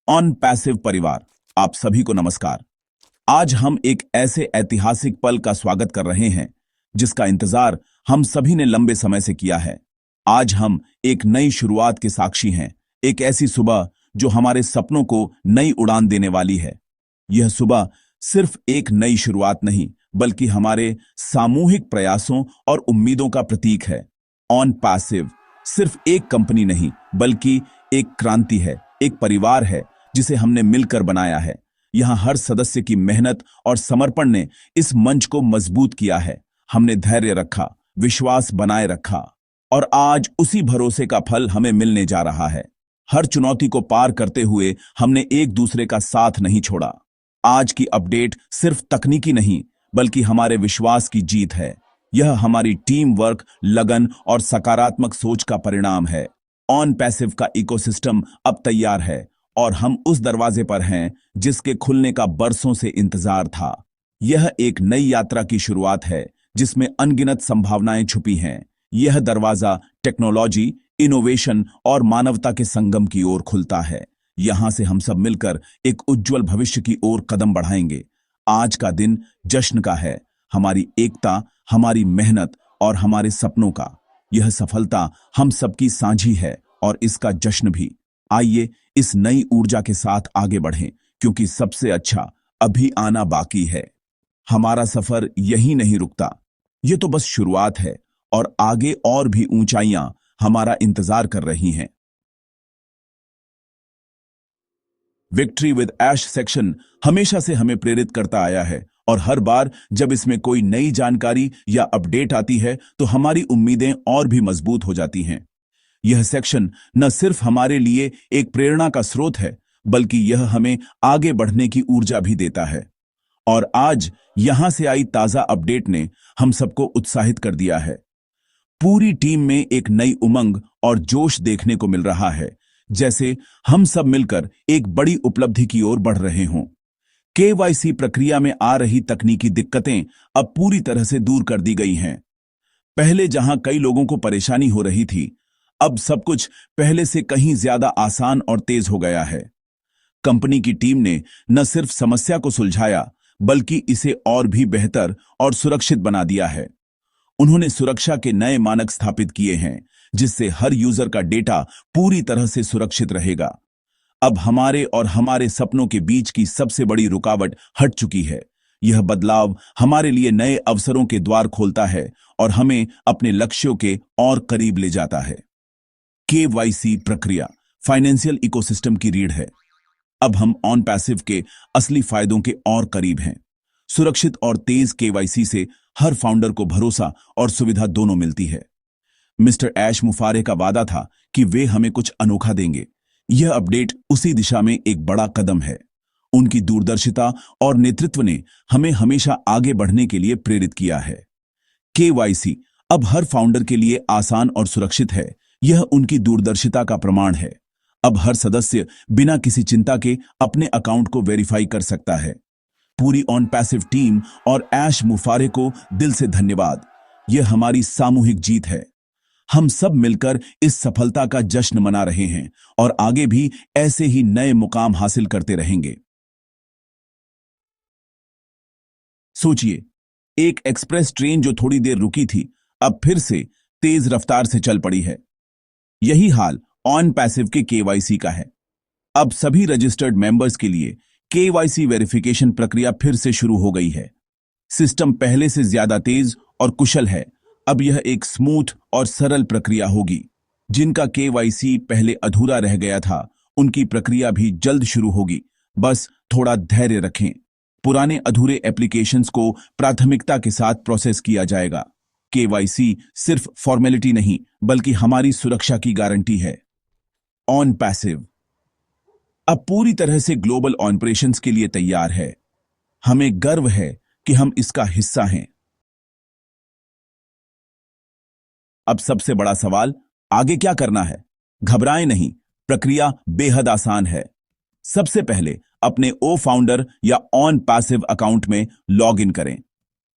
On passive परिवार, आप सभी को नमस्कार। आज हम एक ऐसे ऐतिहासिक पल का स्वागत कर रहे हैं जिसका इंतजार हम सभी ने लंबे समय से किया है। आज हम एक नई शुरुआत के साक्षी हैं, एक ऐसी सुबह जो हमारे सपनों को नई उड़ान देने वाली है। यह सुबह सिर्फ एक नई शुरुआत नहीं, बल्कि हमारे सामूहिक प्रयासों और उम्मीदों का प्रतीक है। ऑन पैसिव सिर्फ एक कंपनी नहीं, बल्कि एक क्रांति है, एक परिवार है जिसे हमने मिलकर बनाया है। यहां हर सदस्य की मेहनत और समर्पण ने इस मंच को मजबूत किया है। हमने धैर्य रखा, विश्वास बनाए रखा, और आज उसी भरोसे का फल हमें मिलने जा रहा है। हर चुनौती को पार करते हुए हमने एक दूसरे का साथ नहीं छोड़ा। आज की अपडेट सिर्फ तकनीकी नहीं, बल्कि हमारे विश्वास की जीत है। यह हमारी टीम वर्क, लगन और सकारात्मक सोच का परिणाम है। ऑन पैसिव का इकोसिस्टम अब तैयार है और हम उस दरवाजे पर हैं जिसके खुलने का बरसों से इंतजार था। यह एक नई यात्रा की शुरुआत है जिसमें अनगिनत संभावनाएं छुपी हैं। यह दरवाजा टेक्नोलॉजी, इनोवेशन और मानवता के संगम की ओर खुलता है। यहां से हम सब मिलकर एक उज्जवल भविष्य की ओर कदम बढ़ाएंगे। आज का दिन जश्न का है, हमारी एकता, हमारी मेहनत और हमारे सपनों का। यह सफलता हम सबकी साझी है और इसका जश्न भी। आइए इस नई ऊर्जा के साथ आगे बढ़ें, क्योंकि सबसे अच्छा अभी आना बाकी है। हमारा सफर यहीं नहीं रुकता, ये तो बस शुरुआत है और आगे और भी ऊंचाइयां हमारा इंतजार कर रही हैं। विक्ट्री विद ऐश सेक्शन हमेशा से हमें प्रेरित करता आया है, और हर बार जब इसमें कोई नई जानकारी या अपडेट आती है तो हमारी उम्मीदें और भी मजबूत हो जाती हैं। यह सेक्शन न सिर्फ हमारे लिए एक प्रेरणा का स्रोत है, बल्कि यह हमें आगे बढ़ने की ऊर्जा भी देता है। और आज यहां से आई ताजा अपडेट ने हम सबको उत्साहित कर दिया है। पूरी टीम में एक नई उमंग और जोश देखने को मिल रहा है, जैसे हम सब मिलकर एक बड़ी उपलब्धि की ओर बढ़ रहे हों। केवाईसी प्रक्रिया में आ रही तकनीकी दिक्कतें अब पूरी तरह से दूर कर दी गई हैं। पहले जहां कई लोगों को परेशानी हो रही थी, अब सब कुछ पहले से कहीं ज्यादा आसान और तेज हो गया है। कंपनी की टीम ने न सिर्फ समस्या को सुलझाया, बल्कि इसे और भी बेहतर और सुरक्षित बना दिया है। उन्होंने सुरक्षा के नए मानक स्थापित किए हैं, जिससे हर यूजर का डेटा पूरी तरह से सुरक्षित रहेगा। अब हमारे और हमारे सपनों के बीच की सबसे बड़ी रुकावट हट चुकी है। यह बदलाव हमारे लिए नए अवसरों के द्वार खोलता है और हमें अपने लक्ष्यों के और करीब ले जाता है। केवाईसी प्रक्रिया फाइनेंशियल इकोसिस्टम की रीढ़ है। अब हम ऑन पैसिव के असली फायदों के और करीब हैं। सुरक्षित और तेज केवाईसी से हर फाउंडर को भरोसा और सुविधा दोनों मिलती है। मिस्टर ऐश मुफारे का वादा था कि वे हमें कुछ अनोखा देंगे। यह अपडेट उसी दिशा में एक बड़ा कदम है। उनकी दूरदर्शिता और नेतृत्व ने हमें हमेशा आगे बढ़ने के लिए प्रेरित किया है। केवाईसी अब हर फाउंडर के लिए आसान और सुरक्षित है। यह उनकी दूरदर्शिता का प्रमाण है। अब हर सदस्य बिना किसी चिंता के अपने अकाउंट को वेरीफाई कर सकता है। पूरी ऑन पैसिव टीम और ऐश मुफारे को दिल से धन्यवाद। यह हमारी सामूहिक जीत है। हम सब मिलकर इस सफलता का जश्न मना रहे हैं और आगे भी ऐसे ही नए मुकाम हासिल करते रहेंगे। सोचिए, एक एक्सप्रेस ट्रेन जो थोड़ी देर रुकी थी, अब फिर से तेज रफ्तार से चल पड़ी है। यही हाल ऑन पैसिव के केवाईसी का है। अब सभी रजिस्टर्ड मेंबर्स के लिए केवाईसी वेरिफिकेशन प्रक्रिया फिर से शुरू हो गई है। सिस्टम पहले से ज्यादा तेज और कुशल है। अब यह एक स्मूथ और सरल प्रक्रिया होगी। जिनका केवाईसी पहले अधूरा रह गया था, उनकी प्रक्रिया भी जल्द शुरू होगी। बस थोड़ा धैर्य रखें। पुराने अधूरे एप्लीकेशंस को प्राथमिकता के साथ प्रोसेस किया जाएगा। केवाईसी सिर्फ फॉर्मेलिटी नहीं, बल्कि हमारी सुरक्षा की गारंटी है। ऑन पैसिव अब पूरी तरह से ग्लोबल ऑपरेशंस के लिए तैयार है। हमें गर्व है कि हम इसका हिस्सा हैं। अब सबसे बड़ा सवाल, आगे क्या करना है? घबराएं नहीं, प्रक्रिया बेहद आसान है। सबसे पहले अपने ओ फाउंडर या ऑन पैसिव अकाउंट में लॉग इन करें।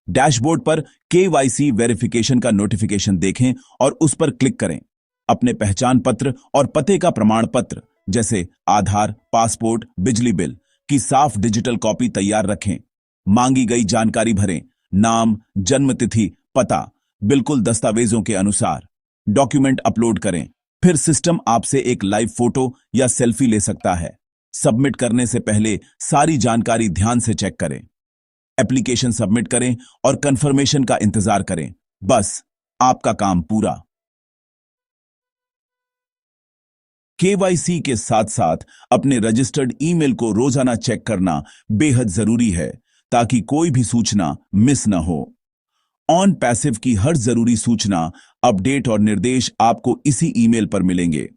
डैशबोर्ड पर केवाईसी वेरिफिकेशन का नोटिफिकेशन देखें और उस पर क्लिक करें। अपने पहचान पत्र और पते का प्रमाण पत्र जैसे आधार, पासपोर्ट, बिजली बिल की साफ डिजिटल कॉपी तैयार रखें। मांगी गई जानकारी भरें, नाम, जन्म तिथि, पता, बिल्कुल दस्तावेजों के अनुसार। डॉक्यूमेंट अपलोड करें, फिर सिस्टम आपसे एक लाइव फोटो या सेल्फी ले सकता है। सबमिट करने से पहले सारी जानकारी ध्यान से चेक करें। एप्लीकेशन सबमिट करें और कंफर्मेशन का इंतजार करें। बस आपका काम पूरा। केवाईसी के साथ साथ अपने रजिस्टर्ड ईमेल को रोजाना चेक करना बेहद जरूरी है, ताकि कोई भी सूचना मिस न हो। ऑन पैसिव की हर जरूरी सूचना, अपडेट और निर्देश आपको इसी ईमेल पर मिलेंगे।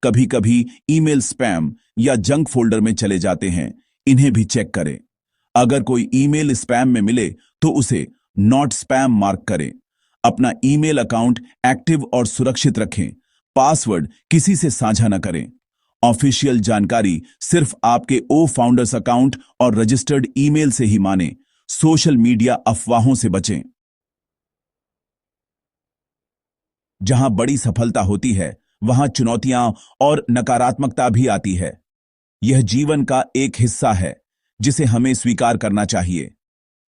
कभी कभी ईमेल स्पैम या जंक फोल्डर में चले जाते हैं, इन्हें भी चेक करें। अगर कोई ईमेल स्पैम में मिले तो उसे नॉट स्पैम मार्क करें। अपना ईमेल अकाउंट एक्टिव और सुरक्षित रखें। पासवर्ड किसी से साझा न करें। ऑफिशियल जानकारी सिर्फ आपके ओ फाउंडर्स अकाउंट और रजिस्टर्ड ईमेल से ही मानें। सोशल मीडिया अफवाहों से बचें। जहां बड़ी सफलता होती है, वहां चुनौतियां और नकारात्मकता भी आती है। यह जीवन का एक हिस्सा है जिसे हमें स्वीकार करना चाहिए।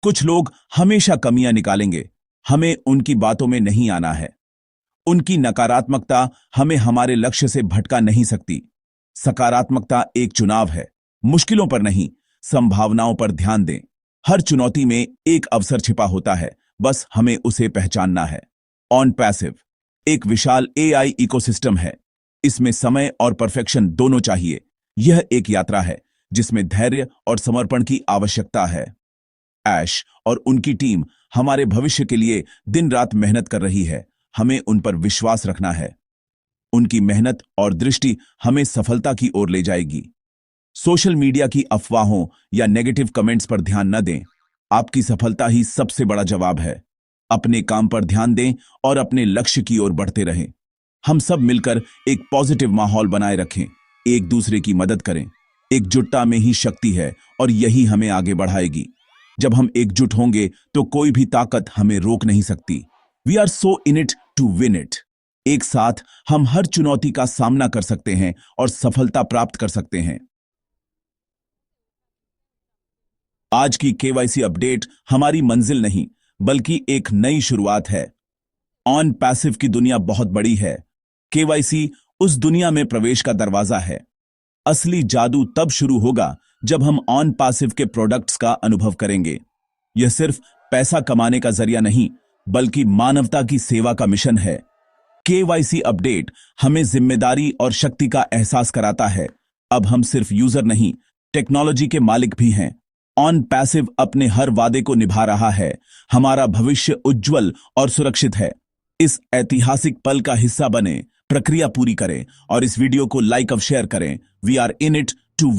कुछ लोग हमेशा कमियां निकालेंगे, हमें उनकी बातों में नहीं आना है। उनकी नकारात्मकता हमें हमारे लक्ष्य से भटका नहीं सकती। सकारात्मकता एक चुनाव है, मुश्किलों पर नहीं, संभावनाओं पर ध्यान दें। हर चुनौती में एक अवसर छिपा होता है, बस हमें उसे पहचानना है। ऑन पैसिव एक विशाल एआई इकोसिस्टम है। इसमें समय और परफेक्शन दोनों चाहिए। यह एक यात्रा है जिसमें धैर्य और समर्पण की आवश्यकता है। ऐश और उनकी टीम हमारे भविष्य के लिए दिन रात मेहनत कर रही है। हमें उन पर विश्वास रखना है। उनकी मेहनत और दृष्टि हमें सफलता की ओर ले जाएगी। सोशल मीडिया की अफवाहों या नेगेटिव कमेंट्स पर ध्यान न दें। आपकी सफलता ही सबसे बड़ा जवाब है। अपने काम पर ध्यान दें और अपने लक्ष्य की ओर बढ़ते रहें। हम सब मिलकर एक पॉजिटिव माहौल बनाए रखें, एक दूसरे की मदद करें। एकजुटता में ही शक्ति है और यही हमें आगे बढ़ाएगी। जब हम एकजुट होंगे तो कोई भी ताकत हमें रोक नहीं सकती। We are so in it to win it. एक साथ हम हर चुनौती का सामना कर सकते हैं और सफलता प्राप्त कर सकते हैं। आज की केवाईसी अपडेट हमारी मंजिल नहीं, बल्कि एक नई शुरुआत है। ऑन पैसिव की दुनिया बहुत बड़ी है। केवाईसी उस दुनिया में प्रवेश का दरवाजा है। असली जादू तब शुरू होगा जब हम ऑन पैसिव के प्रोडक्ट्स का अनुभव करेंगे। यह सिर्फ पैसा कमाने का जरिया नहीं, बल्कि मानवता की सेवा का मिशन है। केवाईसी अपडेट हमें जिम्मेदारी और शक्ति का एहसास कराता है। अब हम सिर्फ यूजर नहीं, टेक्नोलॉजी के मालिक भी हैं। ऑन पैसिव अपने हर वादे को निभा रहा है। हमारा भविष्य उज्जवल और सुरक्षित है। इस ऐतिहासिक पल का हिस्सा बने, प्रक्रिया पूरी करें और इस वीडियो को लाइक और शेयर करें। We are in it to win.